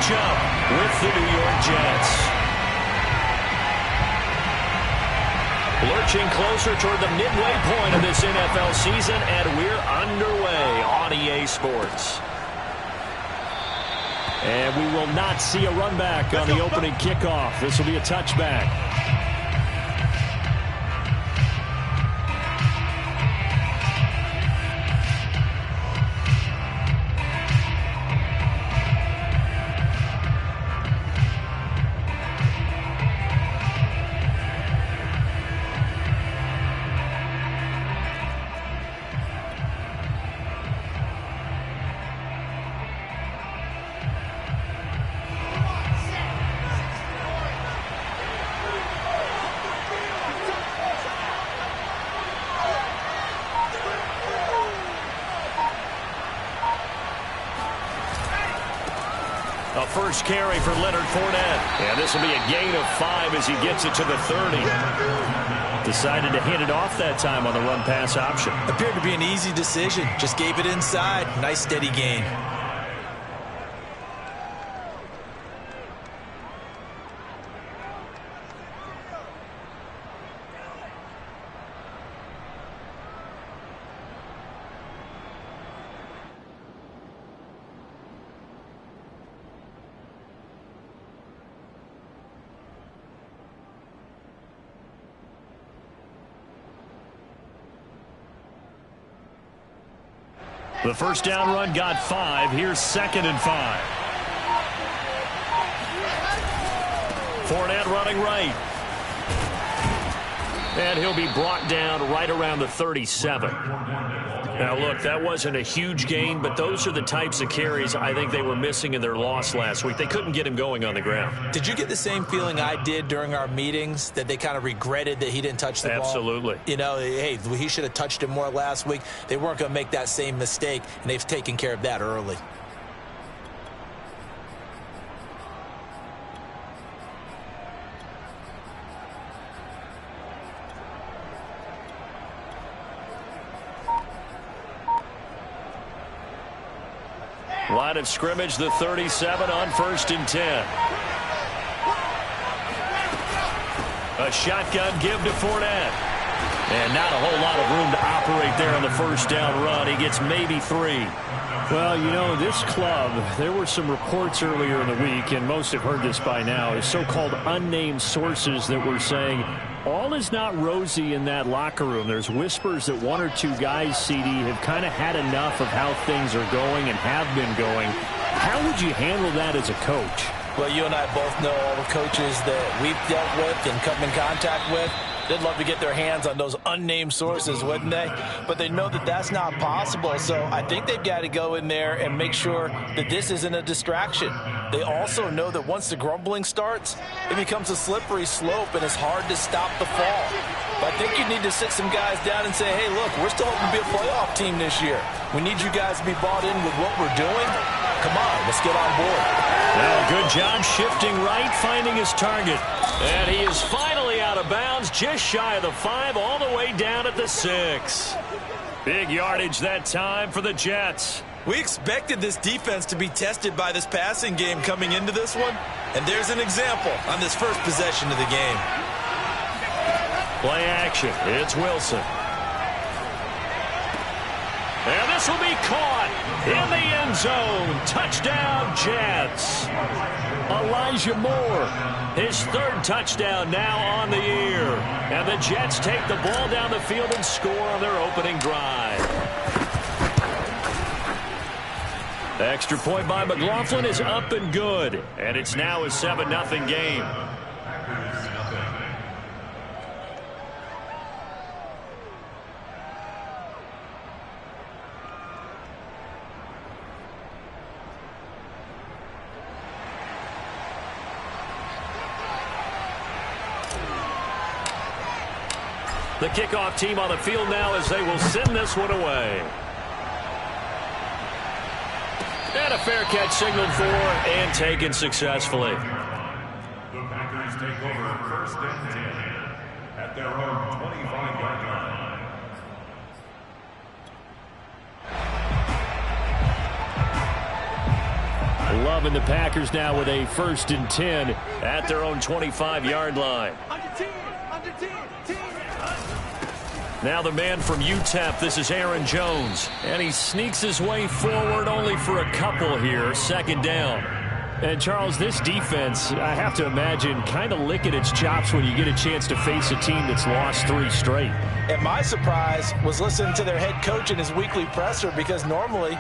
matchup with the New York Jets. Lurching closer toward the midway point of this NFL season, and we're underway on EA Sports. And we will not see a run back on the opening kickoff. This will be a touchback. A first carry for Leonard Fournette. And this will be a gain of 5 as he gets it to the 30. Decided to hand it off that time on the run-pass option. Appeared to be an easy decision. Just gave it inside. Nice steady gain. The first down run got 5. Here's 2nd and 5. Fournette running right. And he'll be brought down right around the 37. Now, look, that wasn't a huge gain, but those are the types of carries I think they were missing in their loss last week. They couldn't get him going on the ground. Did you get the same feeling I did during our meetings, that they kind of regretted that he didn't touch the ball? Absolutely. You know, hey, he should have touched it more last week. They weren't going to make that same mistake, and they've taken care of that early. Line of scrimmage, the 37 on 1st and 10. A shotgun give to Fournette. And not a whole lot of room to operate there on the first down run. He gets maybe 3. Well, you know, this club, there were some reports earlier in the week, and most have heard this by now, is so-called unnamed sources that were saying all is not rosy in that locker room. There's whispers that 1 or 2 guys, CD, have kind of had enough of how things are going and have been going. How would you handle that as a coach? Well, you and I both know all the coaches that we've dealt with and come in contact with. They'd love to get their hands on those unnamed sources, wouldn't they? But they know that that's not possible, so I think they've got to go in there and make sure that this isn't a distraction. They also know that once the grumbling starts, it becomes a slippery slope, and it's hard to stop the fall. But I think you need to sit some guys down and say, hey, look, we're still hoping to be a playoff team this year. We need you guys to be bought in with what we're doing. Come on, let's get on board. Now, good job shifting right, finding his target. And he is finally out of bounds, just shy of the 5, all the way down at the 6. Big yardage that time for the Jets. We expected this defense to be tested by this passing game coming into this one. And there's an example on this first possession of the game. Play action. It's Wilson. And this will be caught in the end zone. Touchdown, Jets. Elijah Moore, his 3rd touchdown now on the year. And the Jets take the ball down the field and score on their opening drive. The extra point by McLaughlin is up and good. And it's now a 7-0 game. The kickoff team on the field now as they will send this one away. And a fair catch signaled for and taken successfully. The Packers take over 1st and 10 at their own 25-yard line. Loving the Packers now with a 1st and 10 at their own 25-yard line. Now the man from UTEP, this is Aaron Jones. And he sneaks his way forward only for a couple here. 2nd down. And, Charles, this defense, I have to imagine, kind of licking its chops when you get a chance to face a team that's lost 3 straight. And my surprise was listening to their head coach in his weekly presser, because normally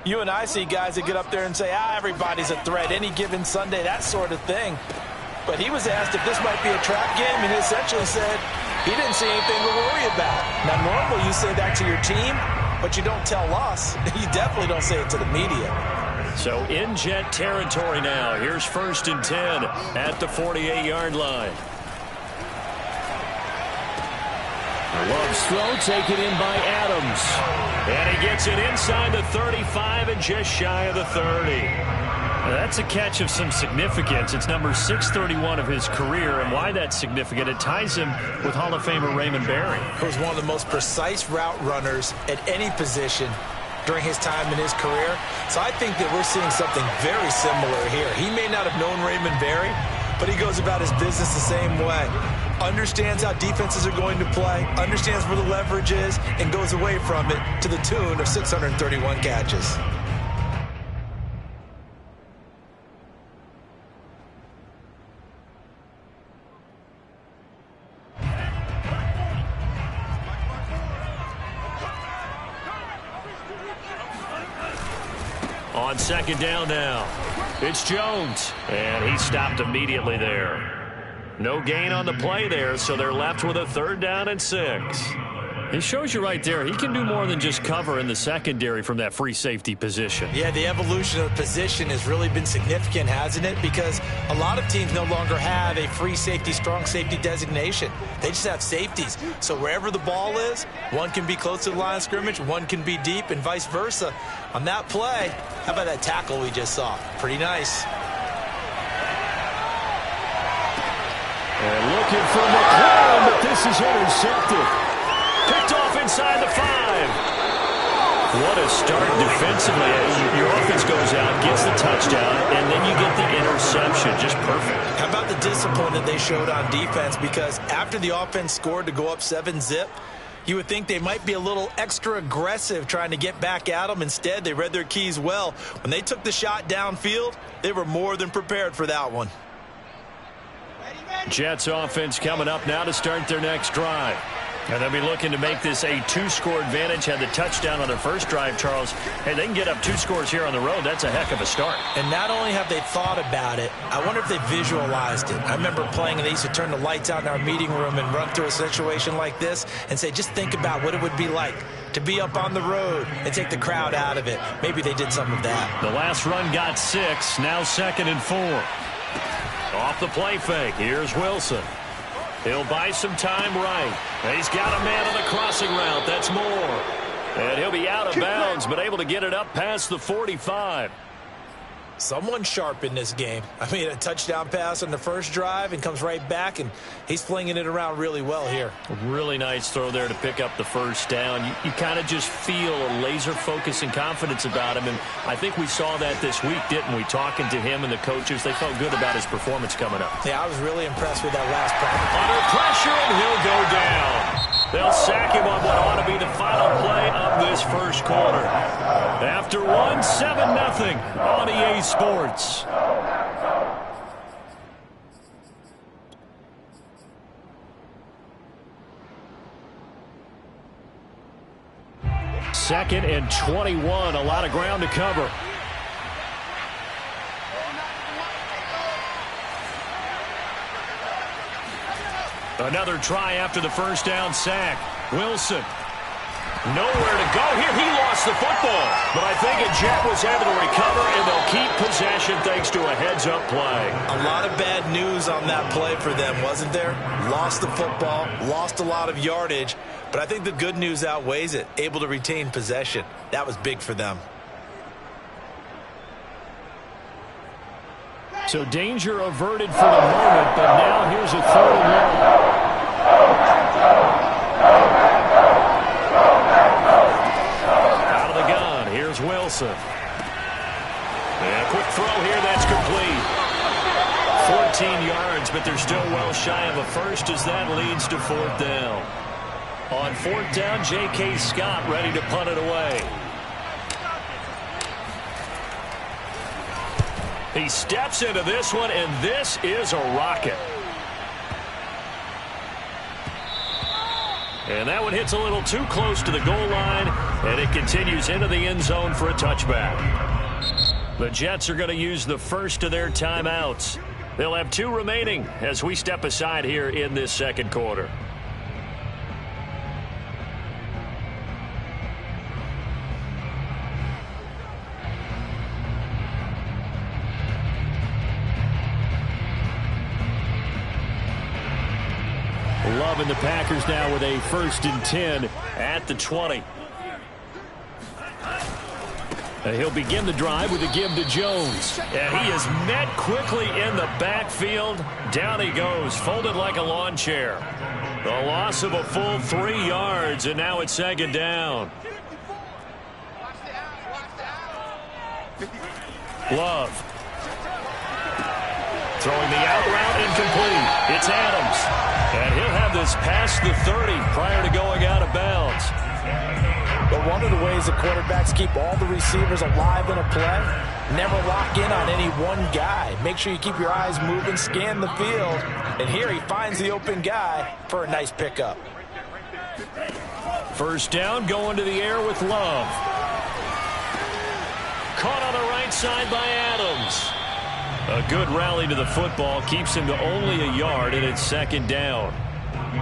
you and I see guys that get up there and say, everybody's a threat any given Sunday, that sort of thing. But he was asked if this might be a trap game, and he essentially said he didn't see anything to worry about. Now, normally you say that to your team, but you don't tell us. You definitely don't say it to the media. So in Jet territory now. Here's 1st and 10 at the 48-yard line. Love's throw taken in by Adams. And he gets it inside the 35 and just shy of the 30. That's a catch of some significance. It's number 631 of his career, and why that's significant, it ties him with Hall of Famer Raymond Berry. He was one of the most precise route runners at any position during his time in his career. So I think that we're seeing something very similar here. He may not have known Raymond Berry, but he goes about his business the same way. Understands how defenses are going to play, understands where the leverage is, and goes away from it to the tune of 631 catches. On 2nd down now, it's Jones, and he stopped immediately there. No gain on the play there, so they're left with a 3rd down and 6. It shows you right there, he can do more than just cover in the secondary from that free safety position. Yeah, the evolution of the position has really been significant, hasn't it? Because a lot of teams no longer have a free safety, strong safety designation. They just have safeties. So wherever the ball is, one can be close to the line of scrimmage, one can be deep, and vice versa. On that play, how about that tackle we just saw? Pretty nice. And looking for McLaurin, but this is intercepted. Picked off inside the 5. What a start defensively. Your offense goes out, gets the touchdown, and then you get the interception. Just perfect. How about the discipline that they showed on defense? Because after the offense scored to go up 7-zip, you would think they might be a little extra aggressive trying to get back at them. Instead, they read their keys well. When they took the shot downfield, they were more than prepared for that one. Jets offense coming up now to start their next drive. And they'll be looking to make this a 2-score advantage. Had the touchdown on their first drive, Charles. Hey, they can get up 2 scores here on the road. That's a heck of a start. And not only have they thought about it, I wonder if they visualized it. I remember playing, and they used to turn the lights out in our meeting room and run through a situation like this and say, just think about what it would be like to be up on the road and take the crowd out of it. Maybe they did some of that. The last run got 6. Now 2nd and 4. Off the play fake. Here's Wilson. He'll buy some time right. He's got a man on the crossing route. That's Moore. And he'll be out of bounds, but able to get it up past the 45. Someone sharp in this game. I mean, a touchdown pass on the first drive and comes right back, and he's flinging it around really well here. A really nice throw there to pick up the first down. You kind of just feel a laser focus and confidence about him, and I think we saw that this week, didn't we? Talking to him and the coaches, they felt good about his performance coming up. Yeah, I was really impressed with that last practice. Under pressure, and he'll go down. They'll sack him on what ought to be the final play of this first quarter. After 1, 7-0 on EA Sports. Second and 21, a lot of ground to cover. Another try after the first down sack. Wilson. Nowhere to go here. He lost the football. But I think a Jet was able to recover, and they'll keep possession thanks to a heads-up play. A lot of bad news on that play for them, wasn't there? Lost the football, lost a lot of yardage. But I think the good news outweighs it. Able to retain possession. That was big for them. So danger averted for the moment, but now here's a 3rd and 1. Out of the gun, here's Wilson. And quick Throw here, that's complete. 14 yards, but they're still well shy of a first as that leads to 4th down. On 4th down, J.K. Scott ready to punt it away. He steps into this one, and this is a rocket. And that one hits a little too close to the goal line, and it continues into the end zone for a touchback. The Jets are going to use the first of their timeouts. They'll have 2 remaining as we step aside here in this second quarter. Love in the Packers now with a 1st and 10 at the 20. He'll begin the drive with a give to Jones. And he is met quickly in the backfield. Down he goes, folded like a lawn chair. The loss of a full 3 yards, and now it's 2nd down. Love. Throwing the out route incomplete. It's Adams. And he'll have this past the 30 prior to going out of bounds. But one of the ways the quarterbacks keep all the receivers alive in a play, never lock in on any one guy. Make sure you keep your eyes moving, scan the field. And here he finds the open guy for a nice pickup. 1st down, going to the air with Love. Caught on the right side by Adams. A good rally to the football keeps him to only a yard, and it's 2nd down.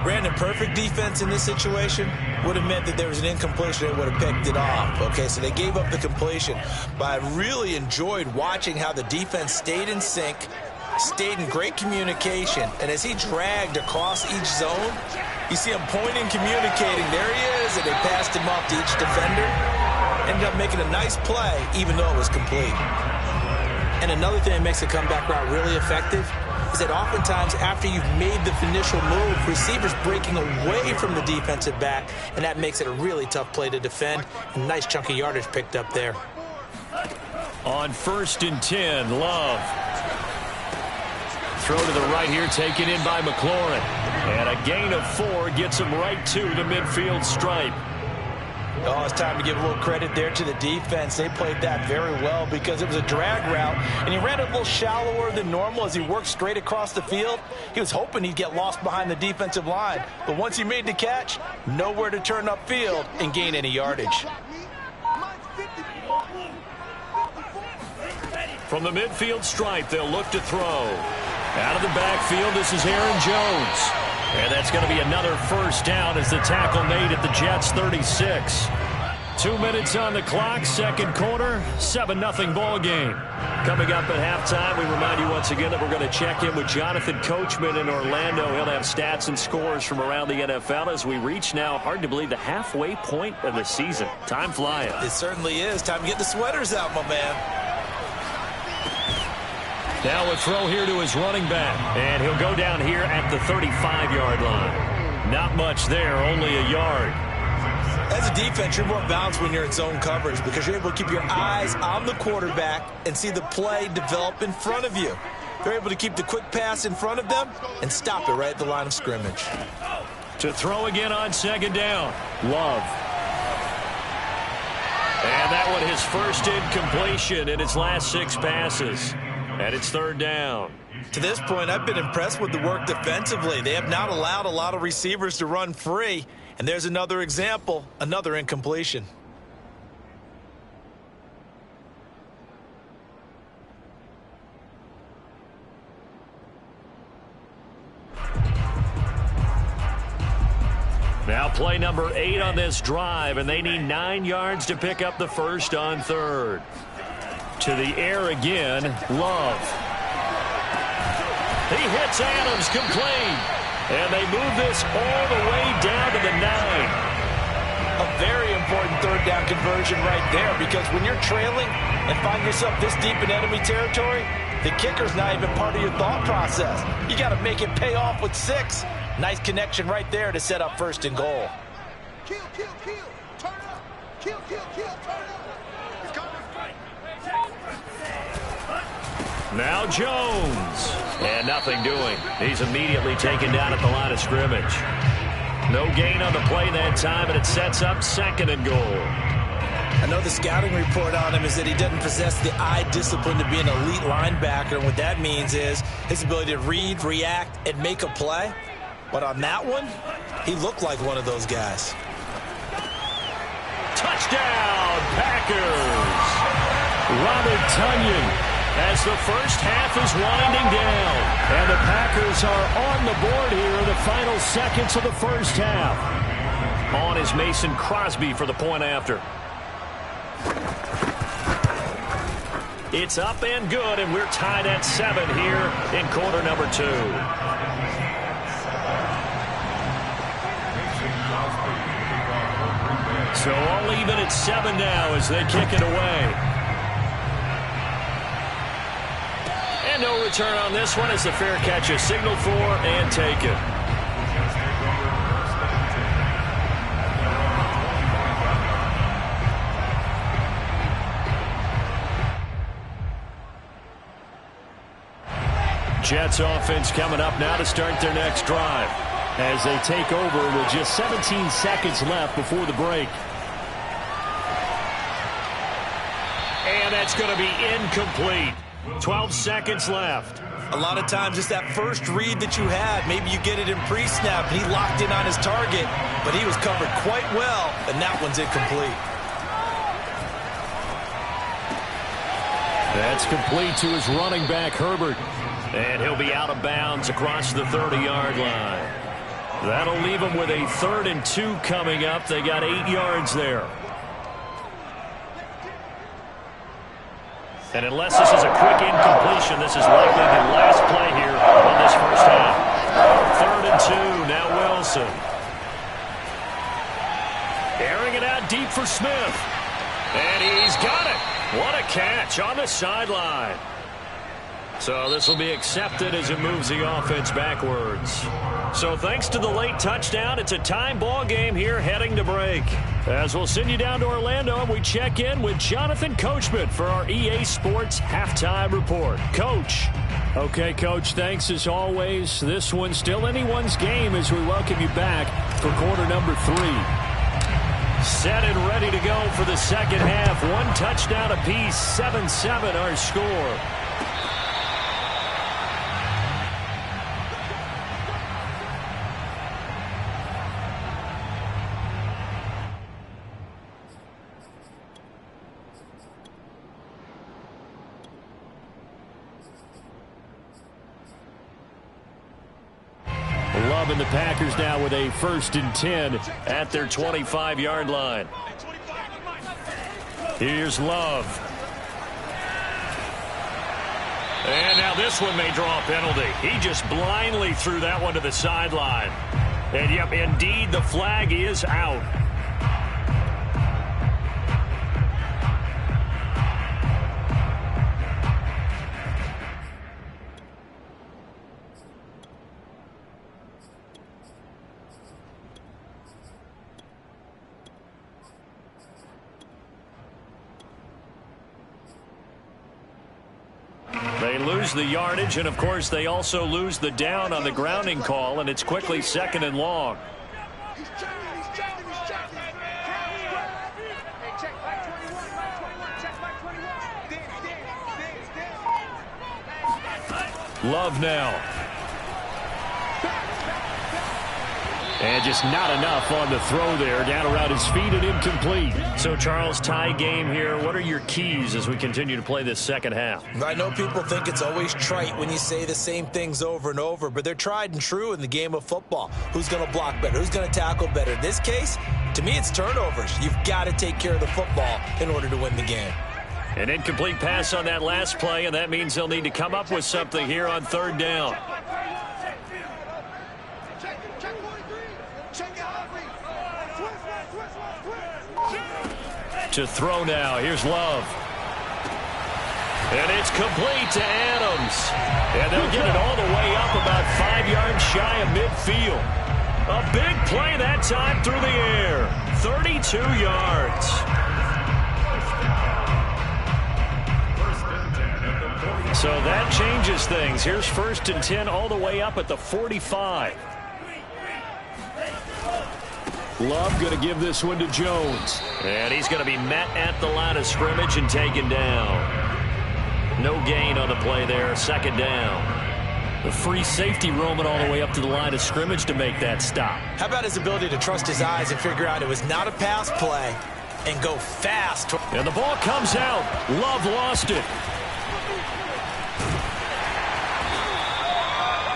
Brandon, perfect defense in this situation would have meant that there was an incompletion. They would have picked it off. Okay, so they gave up the completion. But I really enjoyed watching how the defense stayed in sync, stayed in great communication. And as he dragged across each zone, you see him pointing, communicating. There he is, and they passed him off to each defender. Ended up making a nice play, even though it was complete. And another thing that makes the comeback route really effective is that oftentimes after you've made the initial move, receivers breaking away from the defensive back, and that makes it a really tough play to defend. A nice chunk of yardage picked up there. On 1st and 10, Love. Throw to the right here, taken in by McLaurin. And a gain of 4 gets him right to the midfield stripe. Oh, it's time to give a little credit there to the defense. They played that very well because it was a drag route, and he ran a little shallower than normal as he worked straight across the field. He was hoping he'd get lost behind the defensive line, but once he made the catch, nowhere to turn upfield and gain any yardage. From the midfield stripe, they'll look to throw. Out of the backfield, this is Aaron Jones. And that's going to be another 1st down as the tackle made at the Jets' 36. 2 minutes on the clock, second quarter, 7-0 ball game. Coming up at halftime, we remind you once again that we're going to check in with Jonathan Coachman in Orlando. He'll have stats and scores from around the NFL as we reach now, hard to believe, the halfway point of the season. Time flying. It certainly is. Time to get the sweaters out, my man. Now a throw here to his running back, and he'll go down here at the 35-yard line. Not much there, only a yard. As a defense, you're more balanced when you're in zone coverage because you're able to keep your eyes on the quarterback and see the play develop in front of you. They're able to keep the quick pass in front of them and stop it right at the line of scrimmage. To throw again on 2nd down, Love. And that one his first incompletion in his last 6 passes. And it's 3rd down. To this point, I've been impressed with the work defensively. They have not allowed a lot of receivers to run free. And there's another example, another incompletion. Now play number 8 on this drive, and they need 9 yards to pick up the first on 3rd. To the air again, Love. He hits Adams, complete. And they move this all the way down to the 9. A very important 3rd down conversion right there because when you're trailing and find yourself this deep in enemy territory, the kicker's not even part of your thought process. You got to make it pay off with 6. Nice connection right there to set up 1st and goal. Kill, kill, kill. Turn up. Kill, kill, kill. Turn up. It's coming. Now Jones. And nothing doing. He's immediately taken down at the line of scrimmage. No gain on the play that time, and it sets up 2nd and goal. I know the scouting report on him is that he doesn't possess the eye discipline to be an elite linebacker. And what that means is his ability to read, react, and make a play. But on that one, he looked like one of those guys. Touchdown, Packers! Robert Tonyan as the first half is winding down. And the Packers are on the board here in the final seconds of the first half. On is Mason Crosby for the point after. It's up and good, and we're tied at 7 here in quarter number 2. So all even at 7 now as they kick it away. And no return on this one as the fair catch is signaled for and taken. Jets offense coming up now to start their next drive as they take over with just 17 seconds left before the break. And that's going to be incomplete. 12 seconds left. A lot of times it's that first read that you had. Maybe you get it in pre-snap, and he locked in on his target, but he was covered quite well, and that one's incomplete. That's complete to his running back, Herbert. And he'll be out of bounds across the 30-yard line. That'll leave him with a 3rd and 2 coming up. They got 8 yards there. And unless this is a quick incompletion, this is likely the last play here on this first half. 3rd and 2, now Wilson. Airing it out deep for Smith. And he's got it. What a catch on the sideline. So this will be accepted as it moves the offense backwards. So thanks to the late touchdown, it's a time ball game here heading to break. As we'll send you down to Orlando, and we check in with Jonathan Coachman for our EA Sports Halftime Report. Coach. Okay, Coach, thanks as always. This one's still anyone's game as we welcome you back for quarter number 3. Set and ready to go for the second half. 1 touchdown apiece, 7-7 our score. Love and the Packers now with a 1st and 10 at their 25-yard line. Here's Love. And now this one may draw a penalty. He just blindly threw that one to the sideline. And yep, indeed, the flag is out. They lose the yardage, and of course they also lose the down on the grounding call, and it's quickly 2nd and long. Love now. And just not enough on the throw there. Down around his feet and incomplete. So, Charles, tie game here. What are your keys as we continue to play this second half? I know people think it's always trite when you say the same things over and over, but they're tried and true in the game of football. Who's going to block better? Who's going to tackle better? In this case, to me, it's turnovers. You've got to take care of the football in order to win the game. An incomplete pass on that last play, and that means they'll need to come up with something here on 3rd down. To throw now. Here's Love. And it's complete to Adams. And they'll get it all the way up about 5 yards shy of midfield. A big play that time through the air. 32 yards. So that changes things. Here's 1st and 10 all the way up at the 45. Love going to give this one to Jones. And he's going to be met at the line of scrimmage and taken down. No gain on the play there. 2nd down. The free safety roaming all the way up to the line of scrimmage to make that stop. How about his ability to trust his eyes and figure out it was not a pass play and go fast. And the ball comes out. Love lost it.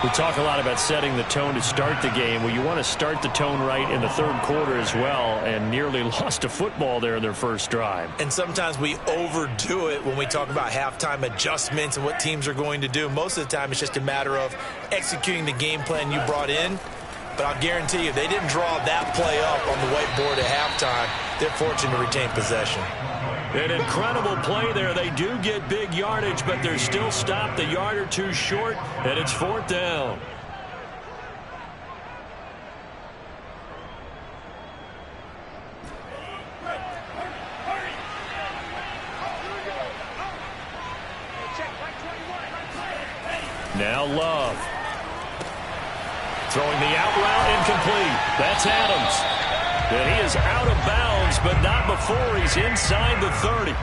We talk a lot about setting the tone to start the game. Well, you want to start the tone right in the 3rd quarter as well, and nearly lost a football there in their first drive. And sometimes we overdo it when we talk about halftime adjustments and what teams are going to do. Most of the time, it's just a matter of executing the game plan you brought in. But I'll guarantee you, they didn't draw that play up on the whiteboard at halftime. They're fortunate to retain possession. An incredible play there. They do get big yardage, but they're still stopped a yard or two short, and it's 4th down. Now Love. Throwing the out route incomplete. That's Adams. And he is out of bounds, but not before he's inside the 30.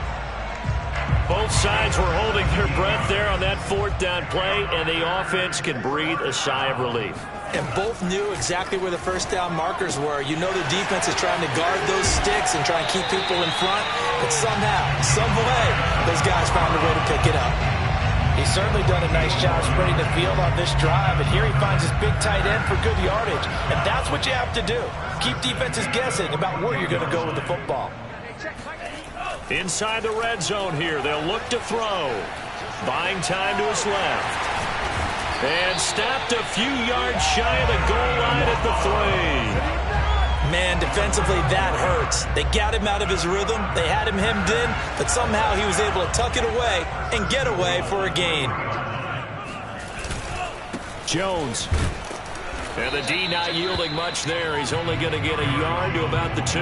Both sides were holding their breath there on that 4th down play, and the offense can breathe a sigh of relief. And both knew exactly where the 1st down markers were. You know the defense is trying to guard those sticks and try and keep people in front, but somehow, some way, those guys found a way to pick it up. He's certainly done a nice job spreading the field on this drive, and here he finds his big tight end for good yardage. And that's what you have to do. Keep defenses guessing about where you're going to go with the football. Inside the red zone here, they'll look to throw. Buying time to his left. And stopped a few yards shy of the goal line at the 3. Man, defensively, that hurts. They got him out of his rhythm. They had him hemmed in, but somehow he was able to tuck it away and get away for a gain. Jones. And the D not yielding much there. He's only going to get a yard to about the 2.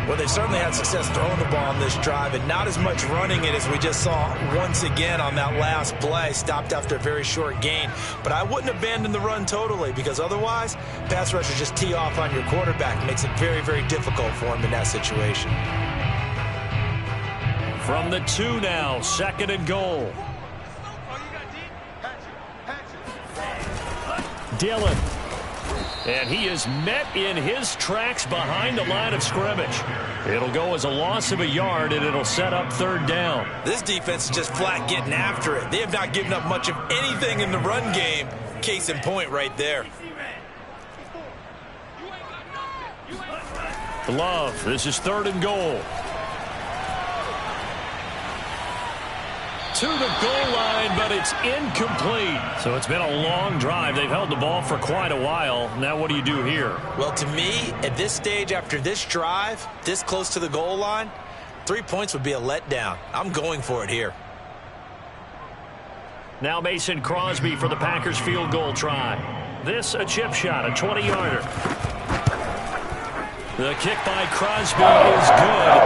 Well, they certainly had success throwing the ball on this drive, and not as much running it as we just saw once again on that last play. Stopped after a very short gain. But I wouldn't abandon the run totally, because otherwise, pass rushers just tee off on your quarterback. It makes it very, very difficult for him in that situation. From the 2 now, 2nd and goal. Dillon. And he is met in his tracks behind the line of scrimmage. It'll go as a loss of a yard, and it'll set up 3rd down. This defense is just flat getting after it. They have not given up much of anything in the run game. Case in point right there. Love. This is 3rd and goal. To the goal line, but it's incomplete. So it's been a long drive. They've held the ball for quite a while. Now what do you do here? Well, to me, at this stage, after this drive, this close to the goal line, 3 points would be a letdown. I'm going for it here. Now Mason Crosby for the Packers field goal try. This a chip shot, a 20-yarder. The kick by Crosby is good.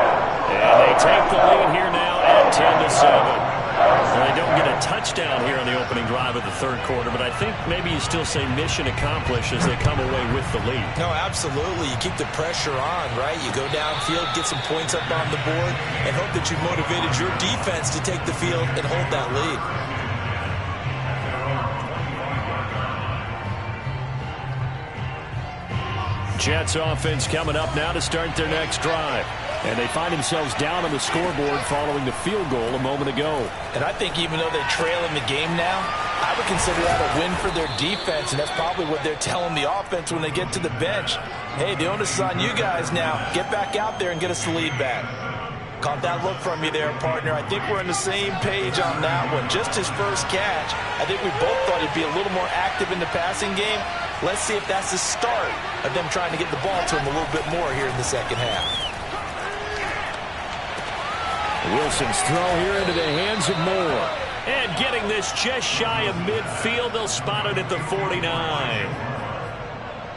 And they take the lead here now at 10-7. They don't get a touchdown here on the opening drive of the 3rd quarter, but I think maybe you still say mission accomplished as they come away with the lead. No, absolutely. You keep the pressure on, right? You go downfield, get some points up on the board, and hope that you motivated your defense to take the field and hold that lead. Jets offense coming up now to start their next drive. And they find themselves down on the scoreboard following the field goal a moment ago. And I think even though they're trailing the game now, I would consider that a win for their defense, and that's probably what they're telling the offense when they get to the bench. Hey, the onus is on you guys now. Get back out there and get us the lead back. Caught that look from you there, partner. I think we're on the same page on that one. Just his first catch. I think we both thought he'd be a little more active in the passing game. Let's see if that's the start of them trying to get the ball to him a little bit more here in the second half. Wilson's throw here into the hands of Moore. And getting this just shy of midfield, they'll spot it at the 49.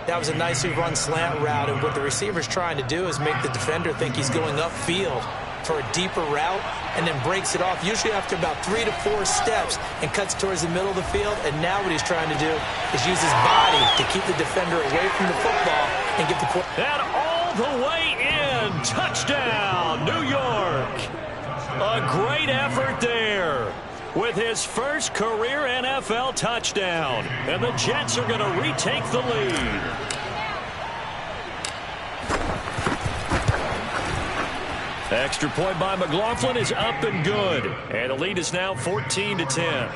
That was a nicely run slant route, and what the receiver's trying to do is make the defender think he's going upfield. for a deeper route and then breaks it off, usually after about 3 to 4 steps, and cuts towards the middle of the field. And now what he's trying to do is use his body to keep the defender away from the football and get the And all the way in. Touchdown, New York. A great effort there with his first career NFL touchdown. And the Jets are going to retake the lead. Extra point by McLaughlin is up and good. And the lead is now 14-10.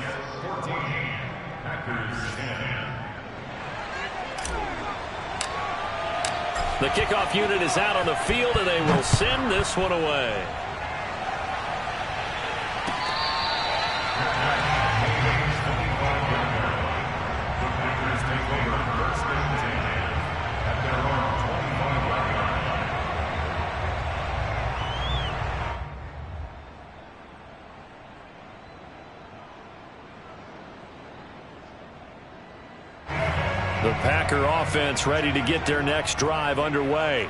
The kickoff unit is out on the field, and they will send this one away. The Packer offense ready to get their next drive underway.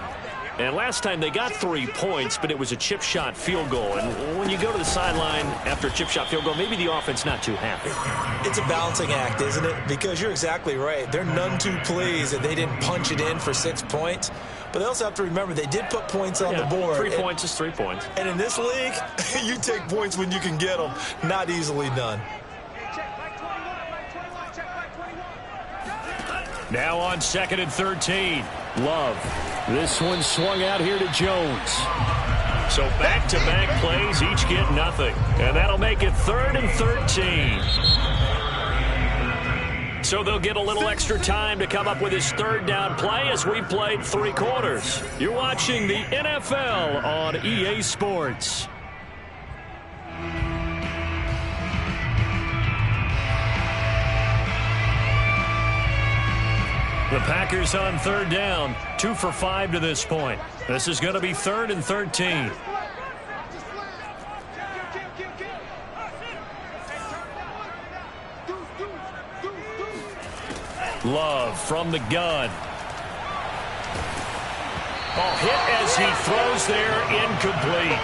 And last time they got 3 points, but it was a chip shot field goal. And when you go to the sideline after a chip shot field goal, maybe the offense not too happy. It's a balancing act, isn't it? Because you're exactly right. They're none too pleased that they didn't punch it in for 6 points. But they also have to remember they did put points on the board. 3 points is 3 points. And in this league, you take points when you can get them. Not easily done. Now on 2nd and 13. Love. This one swung out here to Jones. So back-to-back plays, each get nothing. And that'll make it 3rd and 13. So they'll get a little extra time to come up with his 3rd down play as we played 3 quarters. You're watching the NFL on EA Sports. The Packers on 3rd down, 2 for 5 to this point. This is going to be 3rd and 13. Love from the gun. Oh, hit as he throws there, incomplete.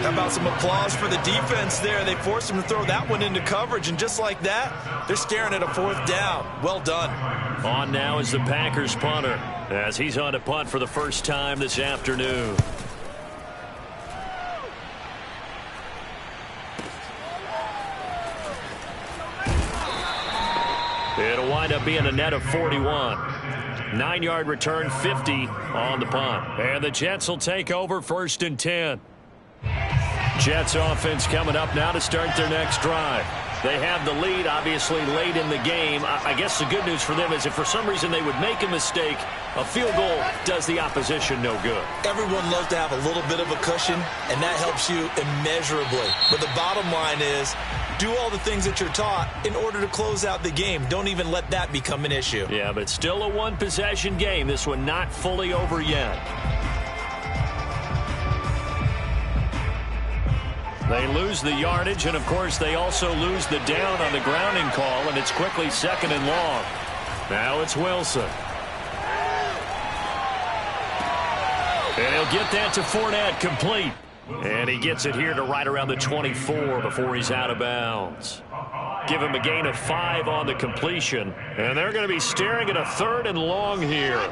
How about some applause for the defense there? They forced him to throw that one into coverage, and just like that, they're staring at a 4th down. Well done. On now is the Packers punter as he's on to punt for the first time this afternoon. It'll wind up being a net of 41. 9-yard return, 50 on the punt. And the Jets will take over 1st and 10. Jets offense coming up now to start their next drive. They have the lead, obviously, late in the game. I guess the good news for them is if for some reason they would make a mistake, a field goal does the opposition no good. Everyone loves to have a little bit of a cushion, and that helps you immeasurably. But the bottom line is, do all the things that you're taught in order to close out the game. Don't even let that become an issue. Yeah, but still a one-possession game. This one not fully over yet. They lose the yardage, and, of course, they also lose the down on the grounding call, and it's quickly 2nd and long. Now it's Wilson. And he'll get that to Fournette, complete. And he gets it here to right around the 24 before he's out of bounds. Give him a gain of 5 on the completion, and they're going to be staring at a 3rd and long here.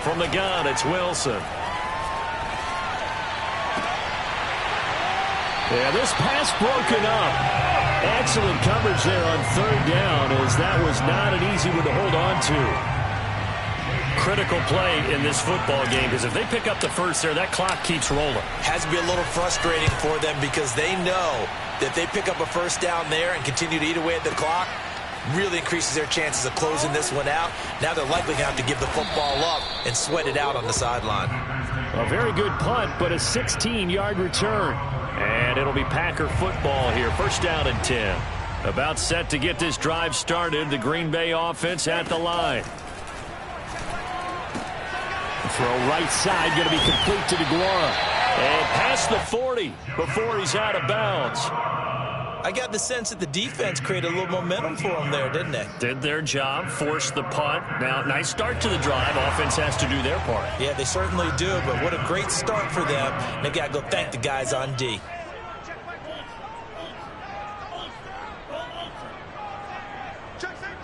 From the gun, it's Wilson. Yeah, this pass broken up. Excellent coverage there on 3rd down, as that was not an easy one to hold on to. Critical play in this football game, because if they pick up the first there, that clock keeps rolling. Has to be a little frustrating for them because they know that if they pick up a 1st down there and continue to eat away at the clock, really increases their chances of closing this one out. Now they're likely going to have to give the football up and sweat it out on the sideline. A very good punt, but a 16-yard return. And it'll be Packer football here. 1st down and 10. About set to get this drive started. The Green Bay offense at the line. Throw right side, going to be complete to DeGuara. And past the 40 before he's out of bounds. I got the sense that the defense created a little momentum for him there, didn't they? Did their job, forced the punt. Now, nice start to the drive. Offense has to do their part. Yeah, they certainly do, but what a great start for them. They got to go thank the guys on D. Check safety.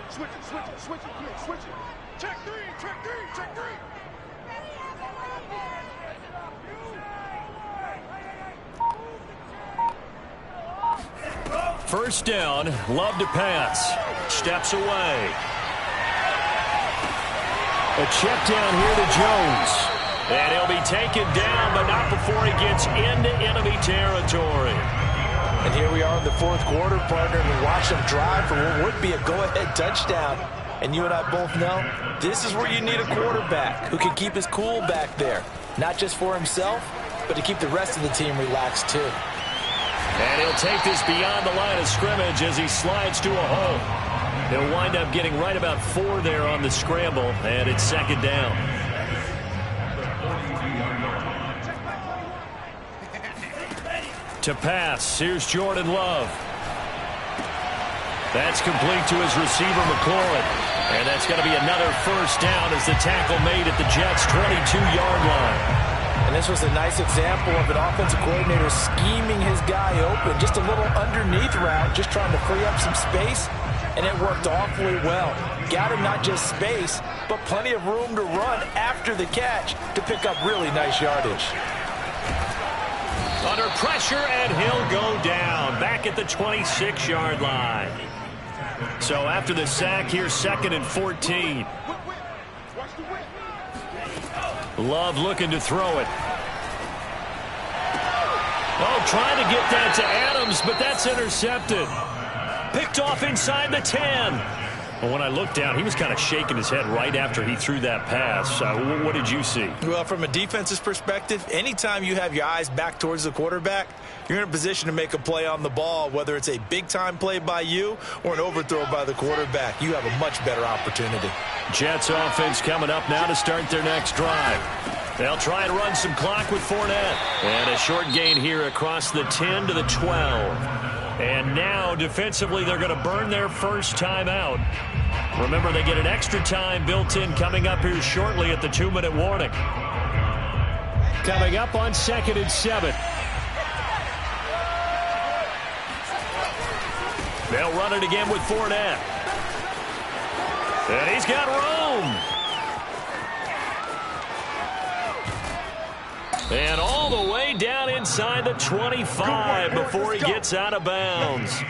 Switch it, quick, switch it. Check three. First down, Love to pass. Steps away. A check down here to Jones. And he'll be taken down, but not before he gets into enemy territory. And here we are in the fourth quarter, partner, and watch them drive for what would be a go-ahead touchdown. And you and I both know this is where you need a quarterback who can keep his cool back there. Not just for himself, but to keep the rest of the team relaxed too. And he'll take this beyond the line of scrimmage as he slides to a hole. He'll wind up getting right about 4 there on the scramble, and it's second down. To pass, here's Jordan Love. That's complete to his receiver, McLaurin. And that's going to be another first down as the tackle made at the Jets' 22-yard line. And this was a nice example of an offensive coordinator scheming his guy open. Just a little underneath route, just trying to free up some space, and it worked awfully well. Got him not just space, but plenty of room to run after the catch to pick up really nice yardage. Under pressure, and he'll go down back at the 26-yard line. So after the sack, here's 2nd and 14. Love looking to throw it. Oh, trying to get that to Adams, but that's intercepted. Picked off inside the 10. Well, when I looked down, he was kind of shaking his head right after he threw that pass. What did you see? Well, from a defense's perspective, anytime you have your eyes back towards the quarterback, you're in a position to make a play on the ball, whether it's a big-time play by you or an overthrow by the quarterback. You have a much better opportunity. Jets offense coming up now to start their next drive. They'll try and run some clock with Fournette. And a short gain here across the 10 to the 12. And now, defensively, they're going to burn their first time out. Remember, they get an extra time built in coming up here shortly at the 2-minute warning. Coming up on 2nd and 7. They'll run it again with Fournette. And he's got room. And all the way down inside the 25 before he gets out of bounds.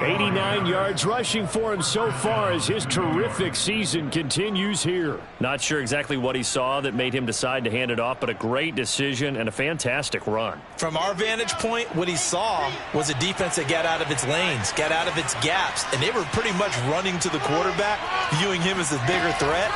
89 yards rushing for him so far as his terrific season continues here. Not sure exactly what he saw that made him decide to hand it off, but a great decision and a fantastic run. From our vantage point, what he saw was a defense that got out of its lanes, got out of its gaps, and they were pretty much running to the quarterback, viewing him as the bigger threat.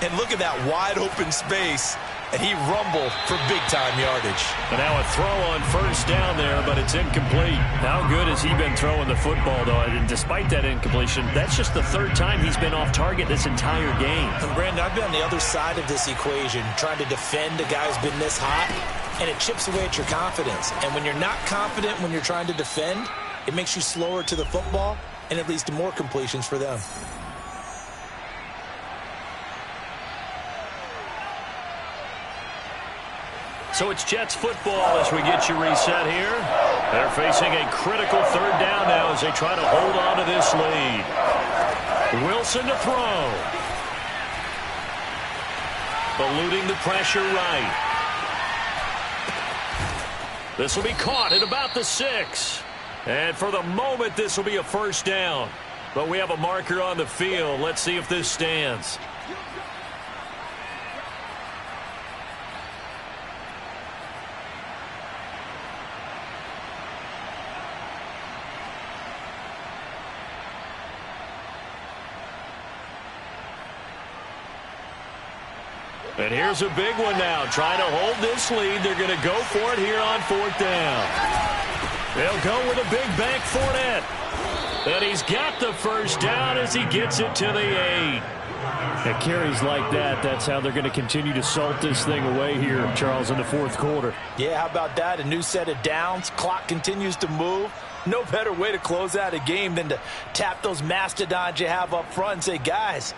And look at that wide open space. And he rumbled for big-time yardage. And now a throw on first down there, but it's incomplete. How good has he been throwing the football, though? And despite that incompletion, that's just the 3rd time he's been off target this entire game. And Brandon, I've been on the other side of this equation, trying to defend a guy who's been this hot, and it chips away at your confidence. And when you're not confident when you're trying to defend, it makes you slower to the football, and it leads to more completions for them. So it's Jets football as we get you reset here. They're facing a critical 3rd down now as they try to hold on to this lead. Wilson to throw. Eluding the pressure right. This will be caught at about the 6. And for the moment, this will be a first down. But we have a marker on the field. Let's see if this stands. And here's a big one now. Trying to hold this lead. They're going to go for it here on 4th down. They'll go with a big bank Fournette. And he's got the first down as he gets it to the 8. At carries like that, that's how they're going to continue to salt this thing away here, Charles, in the fourth quarter. Yeah, how about that? A new set of downs. Clock continues to move. No better way to close out a game than to tap those mastodons you have up front and say, guys,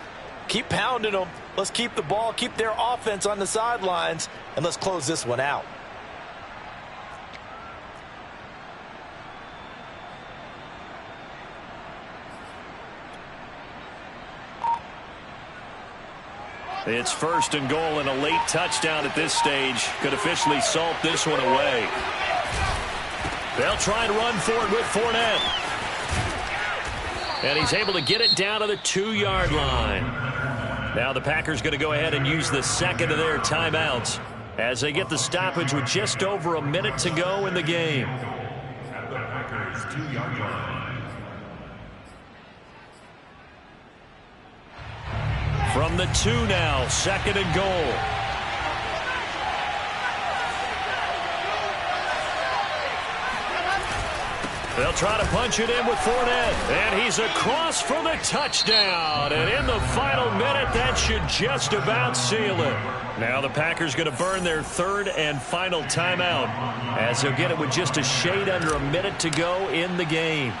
keep pounding them. Let's keep the ball, keep their offense on the sidelines, and let's close this one out. It's first and goal and a late touchdown at this stage. Could officially salt this one away. They'll try and run for it with Fournette. And he's able to get it down to the 2-yard line. Now the Packers going to go ahead and use the second of their timeouts as they get the stoppage with just over a minute to go in the game. At the Packers' 2-yard line. From the 2 now, second and goal. They'll try to punch it in with Fournette. And he's across for the touchdown. And in the final minute, that should just about seal it. Now the Packers going to burn their third and final timeout as they'll get it with just a shade under a minute to go in the game.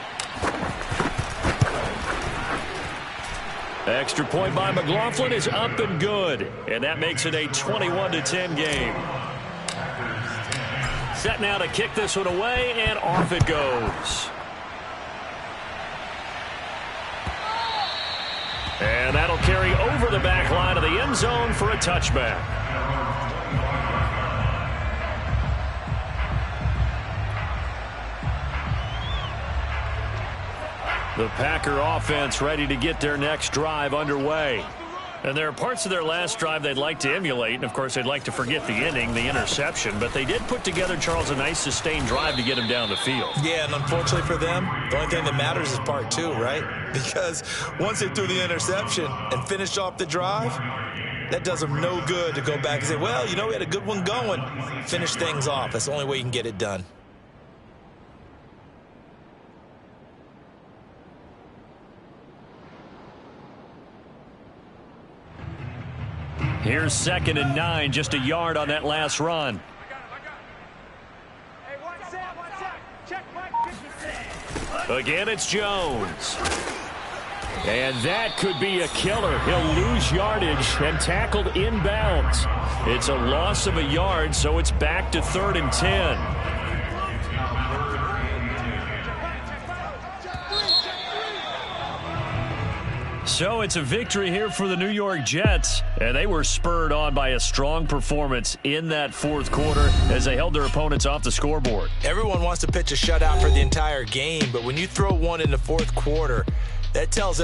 Extra point by McLaughlin is up and good. And that makes it a 21-10 game. Set now to kick this one away, and off it goes. And that'll carry over the back line of the end zone for a touchback. The Packer offense ready to get their next drive underway. And there are parts of their last drive they'd like to emulate. And, of course, they'd like to forget the inning, the interception. But they did put together, Charles, a nice sustained drive to get him down the field. Yeah, and unfortunately for them, the only thing that matters is part 2, right? Because once they threw the interception and finished off the drive, that does them no good to go back and say, well, you know, we had a good one going. Finish things off. That's the only way you can get it done. Here's second and 9, just a yard on that last run. Again, it's Jones. And that could be a killer. He'll lose yardage and tackled inbounds. It's a loss of a yard, so it's back to 3rd and 10. So it's a victory here for the New York Jets, and they were spurred on by a strong performance in that fourth quarter as they held their opponents off the scoreboard. Everyone wants to pitch a shutout for the entire game, but when you throw one in the fourth quarter, that tells